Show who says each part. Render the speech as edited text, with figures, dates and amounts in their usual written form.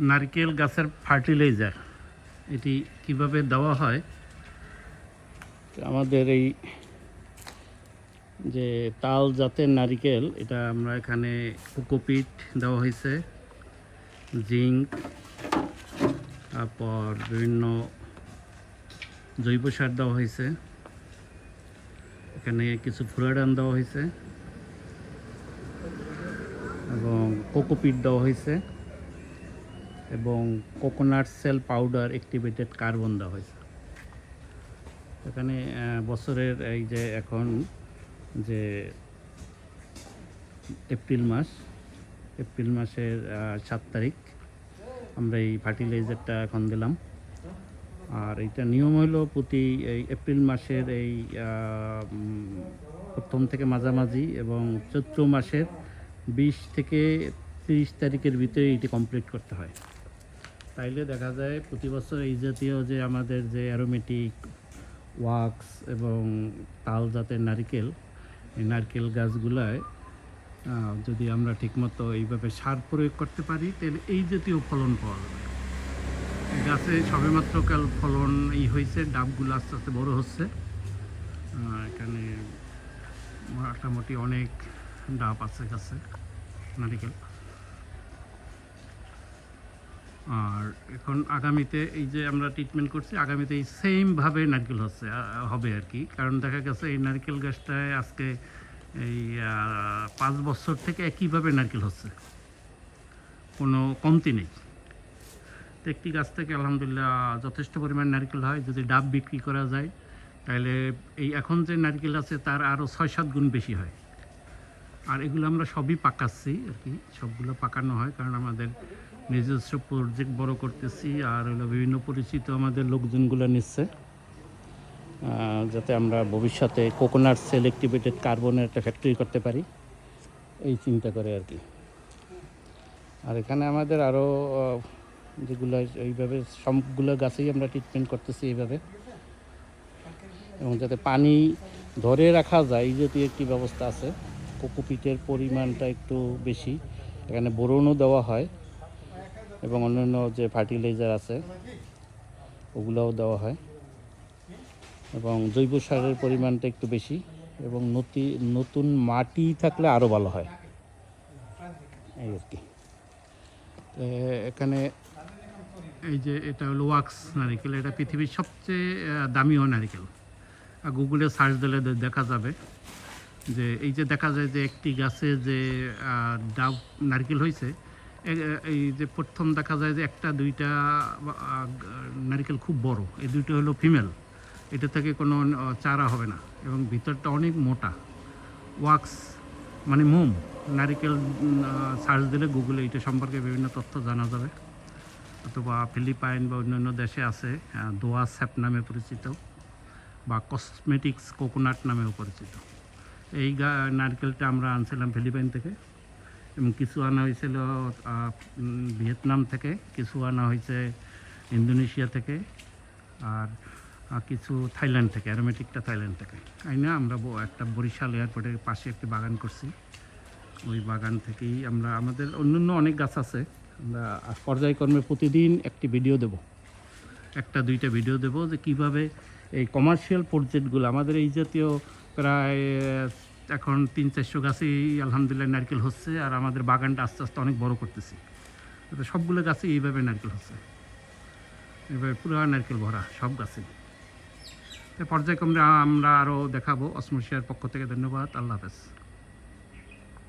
Speaker 1: নারকেল গাছের ফার্টিলাইজার এটি কিভাবে দেওয়া হয়। আমাদের এই যে তাল জাতের নারিকেল, এটা আমরা এখানে কোকোপিট দেওয়া হয়েছে, জিঙ্ক, তারপর বিভিন্ন জৈব সার দেওয়া হয়েছে, এখানে কিছু ফুরাডান দেওয়া হয়েছে এবং কোকোপিট দেওয়া হয়েছে এবং coconut shell powder activated carbon দেওয়া হয়েছে। এখানে বছরের এই যে এখন যে এপ্রিল মাসের 7 তারিখ আমরা এই ফার্টিলাইজারটা এখন দিলাম। আর এইটা নিয়ম হলো প্রতি এই এপ্রিল মাসের এই প্রথম থেকে মাঝামাঝি এবং চৈত্র মাসের 20 থেকে 30 তারিখের ভিতরে এটি কমপ্লিট করতে হয়। তাইলে দেখা যায় প্রতি বছর এই জাতীয় যে আমাদের যে অ্যারোমেটিক ওয়াক্স এবং তাল জাতের নারকেল, এই নারকেল গাছগুলায় যদি আমরা ঠিকমতো এইভাবে সার প্রয়োগ করতে পারি তাহলে এই জাতীয় ফলন পাওয়া যাবে। গাছে সবেমাত্র কাল ফলন হয়েছে, ডাবগুলো আস্তে আস্তে বড় হচ্ছে। এখানে মোটামুটি অনেক ডাব আছে গাছে নারিকেল। আর এখন আগামীতে এই যে আমরা ট্রিটমেন্ট করছি, আগামীতে এই সেমভাবে নারকেল হবে আর কি। কারণ দেখা গেছে এই নারকেল গাছটায় আজকে এই 5 বছর থেকে একইভাবে নারকেল হচ্ছে, কোনো কমতি নেই। তো একটি গাছ থেকে আলহামদুলিল্লাহ যথেষ্ট পরিমাণ নারকেল হয়। যদি ডাব বিক্রি করা যায় তাহলে এই এখন যে নারকেল আছে তার আরও 6-7 গুণ বেশি হয়। আর এগুলো আমরা সবই পাকাচ্ছি আর কি, সবগুলো পাকানো হয় কারণ আমাদের নিজস্ব প্রজেক্ট বড় করতেছি। আর হলো বিভিন্ন পরিচিত আমাদের লোকজনগুলো নিচ্ছে, যাতে আমরা ভবিষ্যতে কোকোনাট সেল অ্যাক্টিভেটেড কার্বনের একটা ফ্যাক্টরি করতে পারি, এই চিন্তা করে আর কি। আর এখানে আমাদের আরও যেগুলো এইভাবে সবগুলো গাছেই আমরা ট্রিটমেন্ট করতেছি এইভাবে, এবং যাতে পানি ধরে রাখা যায় এই জাতীয় একটি ব্যবস্থা আছে। কোকোপিটের পরিমাণটা একটু বেশি, এখানে বোরনও দেওয়া হয় এবং অন্যান্য যে ফার্টিলাইজার আছে ওগুলোও দেওয়া হয়, এবং জৈব সারের পরিমাণটা একটু বেশি, এবং নতুন মাটি থাকলে আরও ভালো হয় এই আর কি। এখানে এই যে এটা হলো ওয়াক্স নারিকেল, এটা পৃথিবীর সবচেয়ে দামিও নারিকেল। গুগলে সার্চ দিলে দেখা যাবে যে এই যে দেখা যায় যে একটি গাছে যে ডাব নারকেল হয়েছে, এই যে প্রথম দেখা যায় যে 1-2টা নারকেল খুব বড়, এই দুটো হলো ফিমেল, এটা থেকে কোনো চারা হবে না এবং ভিতরটা অনেক মোটা। ওয়াক্স মানে মোম নারিকেল সার্চ দিলে গুগলে এটা সম্পর্কে বিভিন্ন তথ্য জানা যাবে। অথবা ফিলিপাইন বা অন্যান্য দেশে আছে দোয়া স্যাপ নামে পরিচিত, বা কসমেটিক্স কোকোনাট নামেও পরিচিত। এই নারকেলটা আমরা আনছিলাম ফিলিপাইন থেকে, এবং কিছু আনা হয়েছিল ভিয়েতনাম থেকে, কিছু আনা হয়েছে ইন্দোনেশিয়া থেকে, আর কিছু থাইল্যান্ড থেকে, অ্যারোমেটিকটা থাইল্যান্ড থেকে। না আমরা একটা বরিশাল এয়ারপোর্টের পাশে একটি বাগান করছি, ওই বাগান থেকেই আমরা আমাদের অন্যান্য অনেক গাছ আছে। আমরা পর্যায়ক্রমে প্রতিদিন একটি ভিডিও দেব, 1-2টা ভিডিও দেব যে কীভাবে এই কমার্শিয়াল প্রজেক্টগুলো আমাদের এই জাতীয় প্রায় এখন 300-400 গাছেই আলহামদুলিল্লাহ নারকেল হচ্ছে। আর আমাদের বাগানটা আস্তে আস্তে অনেক বড় করতেছি, সবগুলো গাছে এইভাবে নারকেল হচ্ছে, এভাবে পুরো নারকেল ভরা সব গাছে। পর্যায়ক্রমে আমরা আরও দেখাবো। অসমোশিয়ার পক্ষ থেকে ধন্যবাদ। আল্লাহ হাফেজ।